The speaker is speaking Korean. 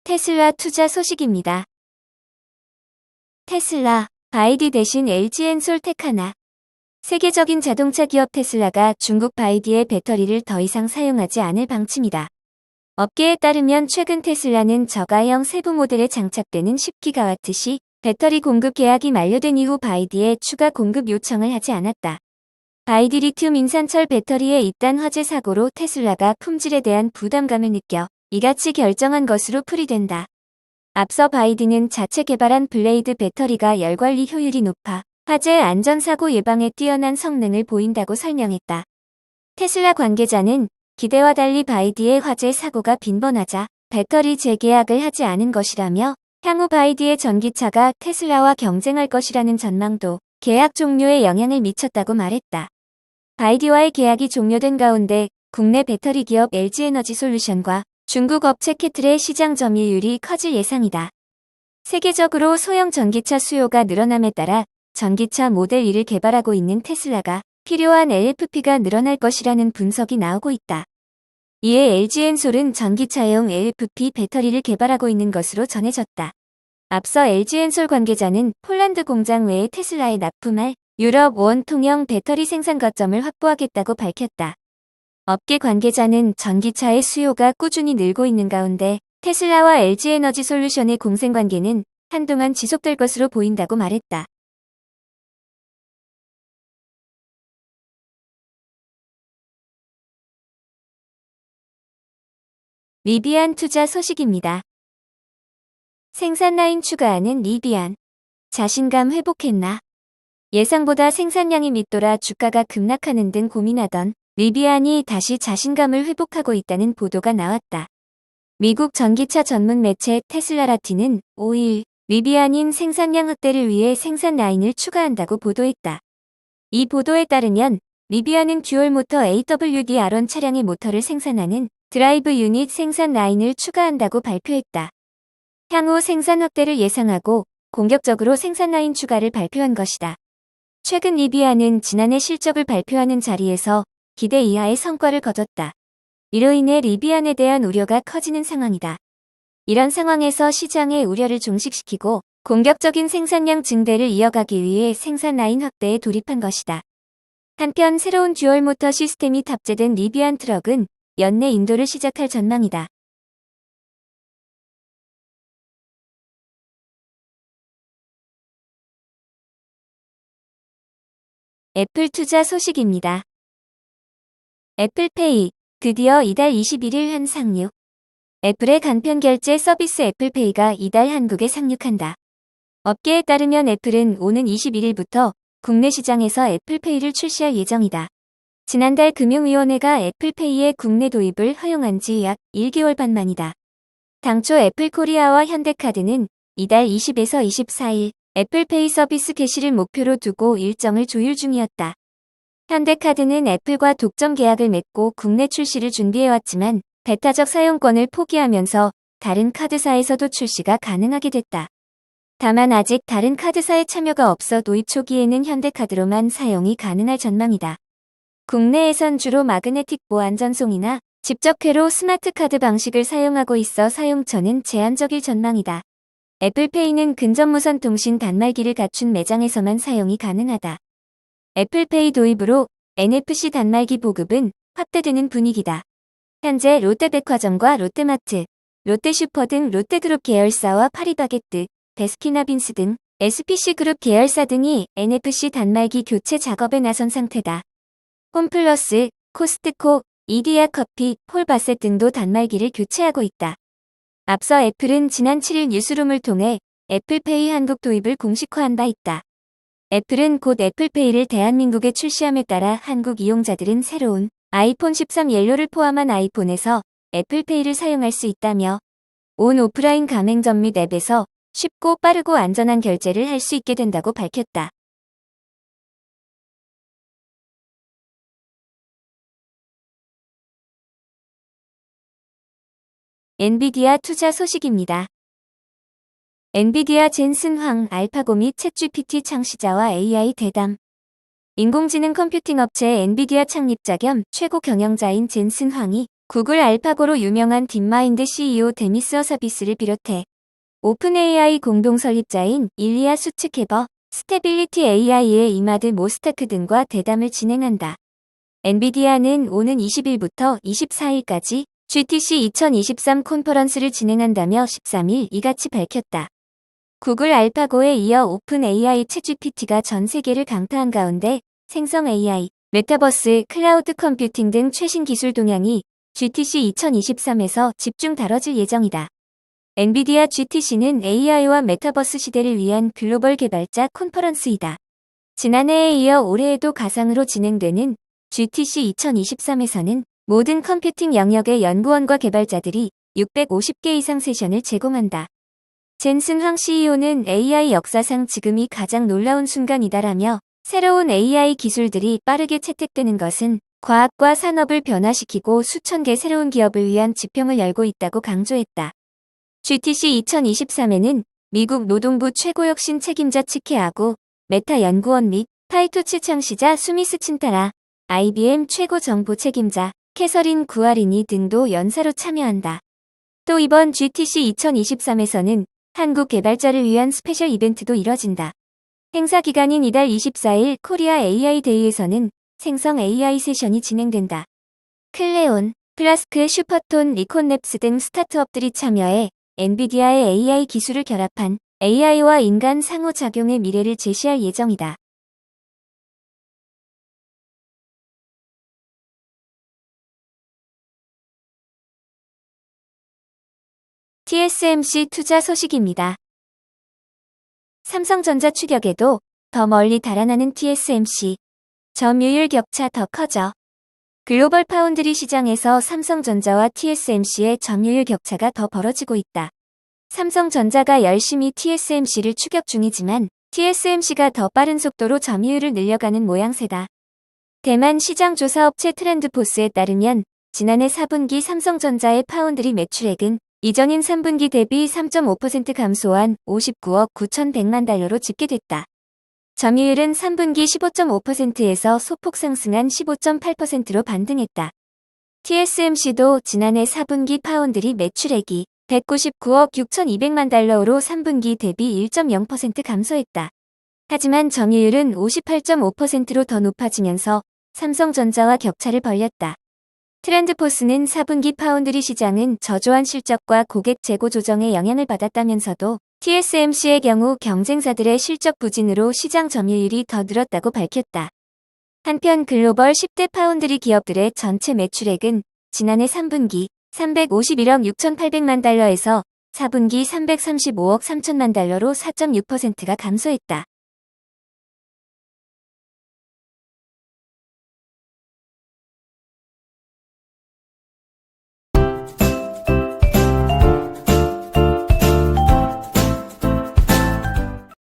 테슬라 투자 소식입니다. 테슬라, 바이디 대신 LG 엔솔 택하나. 세계적인 자동차 기업 테슬라가 중국 바이디의 배터리를 더 이상 사용하지 않을 방침이다. 업계에 따르면 최근 테슬라는 저가형 세부 모델에 장착되는 10기가와트 시 배터리 공급 계약이 만료된 이후 바이디에 추가 공급 요청을 하지 않았다. 바이디 리튬 인산철 배터리에 잇단 화재 사고로 테슬라가 품질에 대한 부담감을 느껴 이같이 결정한 것으로 풀이된다. 앞서 바이디는 자체 개발한 블레이드 배터리가 열관리 효율이 높아 화재 안전사고 예방에 뛰어난 성능을 보인다고 설명했다. 테슬라 관계자는 기대와 달리 바이디의 화재 사고가 빈번하자 배터리 재계약을 하지 않은 것이라며 향후 바이디의 전기차가 테슬라와 경쟁할 것이라는 전망도 계약 종료에 영향을 미쳤다고 말했다. 바이디와의 계약이 종료된 가운데 국내 배터리 기업 LG에너지솔루션과 중국 업체 캐틀의 시장 점유율이 커질 예상이다. 세계적으로 소형 전기차 수요가 늘어남에 따라 전기차 모델 2를 개발하고 있는 테슬라가 필요한 LFP가 늘어날 것이라는 분석이 나오고 있다. 이에 LG엔솔은 전기차용 LFP 배터리를 개발하고 있는 것으로 전해졌다. 앞서 LG엔솔 관계자는 폴란드 공장 외에 테슬라에 납품할 유럽 원통형 배터리 생산 거점을 확보하겠다고 밝혔다. 업계 관계자는 전기차의 수요가 꾸준히 늘고 있는 가운데 테슬라와 LG에너지솔루션의 공생관계는 한동안 지속될 것으로 보인다고 말했다. 리비안 투자 소식입니다. 생산 라인 추가하는 리비안. 자신감 회복했나? 예상보다 생산량이 밑돌아 주가가 급락하는 등 고민하던 리비안이 다시 자신감을 회복하고 있다는 보도가 나왔다. 미국 전기차 전문 매체 테슬라라티는 5일 리비안인 생산량 확대를 위해 생산 라인을 추가한다고 보도했다. 이 보도에 따르면 리비안은 듀얼 모터 AWD R1 차량의 모터를 생산하는 드라이브 유닛 생산 라인을 추가한다고 발표했다. 향후 생산 확대를 예상하고 공격적으로 생산 라인 추가를 발표한 것이다. 최근 리비안은 지난해 실적을 발표하는 자리에서 기대 이하의 성과를 거뒀다. 이로 인해 리비안에 대한 우려가 커지는 상황이다. 이런 상황에서 시장의 우려를 종식시키고 공격적인 생산량 증대를 이어가기 위해 생산 라인 확대에 돌입한 것이다. 한편 새로운 듀얼 모터 시스템이 탑재된 리비안 트럭은 연내 인도를 시작할 전망이다. 애플 투자 소식입니다. 애플페이, 드디어 이달 21일 한 상륙. 애플의 간편 결제 서비스 애플페이가 이달 한국에 상륙한다. 업계에 따르면 애플은 오는 21일부터 국내 시장에서 애플페이를 출시할 예정이다. 지난달 금융위원회가 애플페이의 국내 도입을 허용한 지 약 1개월 반 만이다. 당초 애플코리아와 현대카드는 이달 20에서 24일 애플페이 서비스 개시를 목표로 두고 일정을 조율 중이었다. 현대카드는 애플과 독점 계약을 맺고 국내 출시를 준비해왔지만 배타적 사용권을 포기하면서 다른 카드사에서도 출시가 가능하게 됐다. 다만 아직 다른 카드사의 참여가 없어 도입 초기에는 현대카드로만 사용이 가능할 전망이다. 국내에선 주로 마그네틱 보안 전송이나 직접회로 스마트카드 방식을 사용하고 있어 사용처는 제한적일 전망이다. 애플페이는 근접무선 통신 단말기를 갖춘 매장에서만 사용이 가능하다. 애플페이 도입으로 NFC 단말기 보급은 확대되는 분위기다. 현재 롯데백화점과 롯데마트, 롯데슈퍼 등 롯데그룹 계열사와 파리바게뜨, 베스킨라빈스 등 SPC그룹 계열사 등이 NFC 단말기 교체 작업에 나선 상태다. 홈플러스, 코스트코, 이디야커피, 폴바셋 등도 단말기를 교체하고 있다. 앞서 애플은 지난 7일 뉴스룸을 통해 애플페이 한국 도입을 공식화한 바 있다. 애플은 곧 애플페이를 대한민국에 출시함에 따라 한국 이용자들은 새로운 아이폰 13 옐로를 포함한 아이폰에서 애플페이를 사용할 수 있다며 온 오프라인 가맹점 및 앱에서 쉽고 빠르고 안전한 결제를 할 수 있게 된다고 밝혔다. 엔비디아 투자 소식입니다. 엔비디아 젠슨 황 알파고 및 챗GPT 창시자와 AI 대담. 인공지능 컴퓨팅 업체 엔비디아 창립자 겸 최고 경영자인 젠슨 황이 구글 알파고로 유명한 딥마인드 CEO 데미스 허서비스를 비롯해 오픈 AI 공동 설립자인 일리아 수츠케버, 스테빌리티 AI의 이마드 모스타크 등과 대담을 진행한다. 엔비디아는 오는 20일부터 24일까지 GTC 2023 컨퍼런스를 진행한다며 13일 이같이 밝혔다. 구글 알파고에 이어 오픈 AI 챗GPT가 전 세계를 강타한 가운데 생성 AI, 메타버스, 클라우드 컴퓨팅 등 최신 기술 동향이 GTC 2023에서 집중 다뤄질 예정이다. 엔비디아 GTC는 AI와 메타버스 시대를 위한 글로벌 개발자 컨퍼런스이다. 지난해에 이어 올해에도 가상으로 진행되는 GTC 2023에서는 모든 컴퓨팅 영역의 연구원과 개발자들이 650개 이상 세션을 제공한다. 젠슨 황 CEO는 AI 역사상 지금이 가장 놀라운 순간이다라며 새로운 AI 기술들이 빠르게 채택되는 것은 과학과 산업을 변화시키고 수천 개 새로운 기업을 위한 지평을 열고 있다고 강조했다. GTC 2023에는 미국 노동부 최고혁신 책임자 치케하고 메타 연구원 및 파이토치 창시자 수미스 친타라, IBM 최고 정보 책임자 캐서린 구아리니 등도 연사로 참여한다. 또 이번 GTC 2023에서는 한국 개발자를 위한 스페셜 이벤트도 이뤄진다. 행사 기간인 이달 24일 코리아 AI 데이에서는 생성 AI 세션이 진행된다. 클레온, 플라스크, 슈퍼톤, 리콘랩스 등 스타트업들이 참여해 엔비디아의 AI 기술을 결합한 AI와 인간 상호작용의 미래를 제시할 예정이다. TSMC 투자 소식입니다. 삼성전자 추격에도 더 멀리 달아나는 TSMC. 점유율 격차 더 커져. 글로벌 파운드리 시장에서 삼성전자와 TSMC의 점유율 격차가 더 벌어지고 있다. 삼성전자가 열심히 TSMC를 추격 중이지만 TSMC가 더 빠른 속도로 점유율을 늘려가는 모양새다. 대만 시장조사업체 트렌드포스에 따르면 지난해 4분기 삼성전자의 파운드리 매출액은 이전인 3분기 대비 3.5% 감소한 59억 9,100만 달러로 집계됐다. 점유율은 3분기 15.5%에서 소폭 상승한 15.8%로 반등했다. TSMC도 지난해 4분기 파운드리 매출액이 199억 6,200만 달러로 3분기 대비 1.0% 감소했다. 하지만 점유율은 58.5%로 더 높아지면서 삼성전자와 격차를 벌렸다. 트렌드포스는 4분기 파운드리 시장은 저조한 실적과 고객 재고 조정에 영향을 받았다면서도 TSMC의 경우 경쟁사들의 실적 부진으로 시장 점유율이 더 늘었다고 밝혔다. 한편 글로벌 10대 파운드리 기업들의 전체 매출액은 지난해 3분기 351억 6,800만 달러에서 4분기 335억 3천만 달러로 4.6%가 감소했다.